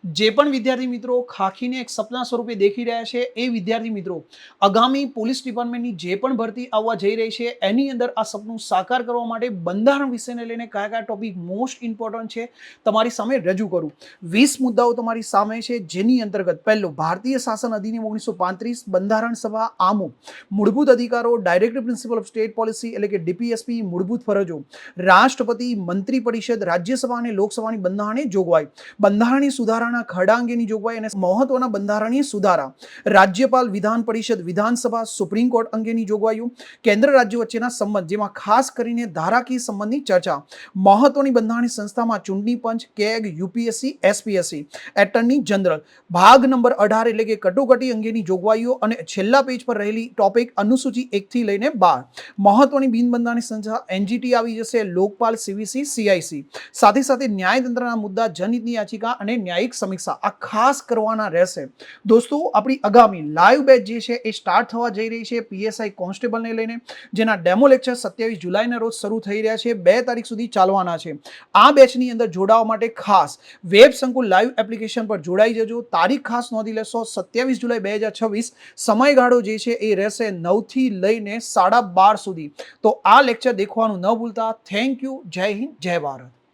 જે પણ વિદ્યાર્થી મિત્રો ખાખીને એક સપના સ્વરૂપે દેખી રહ્યા છે એ વિદ્યાર્થી મિત્રો આગામી પોલીસ ડિપાર્ટમેન્ટની જે પણ ભરતી આવવા જઈ રહી છે એની અંદર આ સપનું સાકાર કરવા માટે બંધારણ વિષયને લઈને કયા કયા ટોપિક મોસ્ટ ઇમ્પોર્ટન્ટ છે તમારી સામે રજૂ કરું 20 મુદ્દાઓ તમારી સામે છે, જેની અંતર્ગત પહેલો ભારતીય શાસન અધિનિયમ 1935, બંધારણ સભા આમો, મૂળભૂત અધિકારો, directive principal of state policy એટલે કે ડીપીએસપી, મૂળભૂત ફરજો, રાષ્ટ્રપતિ, મંત્રી પરિષદ, રાજ્યસભા અને લોકસભાની બંધારણીય જોગવાઈ, બંધારણીય સુધારા ખરડા અંગેની જોગવાઈ અને મહત્વના બંધારણીય સુધારા, રાજ્યપાલ, વિધાન પરિષદ, વિધાનસભા, સુપ્રીમ કોર્ટ અંગેની જોગવાઈઓ, કેન્દ્ર રાજ્ય વચ્ચેના સંબંધ જેમાં ખાસ કરીને ધારાકીય સંબંધની ચર્ચા, મહત્વની બંધારણીય સંસ્થામાં ચૂંટણી પંચ, કેગ, યુપીએસસી, એસપીએસસી, એટર્ની જનરલ, ભાગ નંબર 18 એટલે કે કટોકટી અંગેની જોગવાઈઓ અને છેલ્લા પેજ પર રહેલી ટોપિક અનુસૂચિ 1 થી લઈને 12, મહત્વની બિન બંધારણીય સંસ્થા એનજીટી આવી જશે, લોકપાલ, સીવીસી, સીઆઈસી, સાથે સાથે ન્યાયતંત્રના મુદ્દા, જનહિતની યાચિકા અને ન્યાયિક સમીક્ષા આ ખાસ કરવાના રહેશે. દોસ્તો, આપણી આગામી લાઈવ બેચ જે છે એ સ્ટાર્ટ થવા જઈ રહી છે પીએસઆઈ કોન્સ્ટેબલને લઈને, જેના ડેમો લેક્ચર 27 જુલાઈના રોજ શરૂ થઈ રહ્યા છે, 2 તારીખ સુધી ચાલવાના છે. આ બેચની અંદર જોડાવા માટે ખાસ વેબ સંકુલ લાઈવ એપ્લિકેશન પર જોડાઈ જજો. તારીખ ખાસ નોંધી લેશો 27 જુલાઈ 2026. સમયગાળો જે છે એ રહેશે 9 થી લઈને 12:30 સુધી. તો આ લેક્ચર દેખવાનું ન ભૂલતા. Thank you. જય હિન્દ, જય ભારત.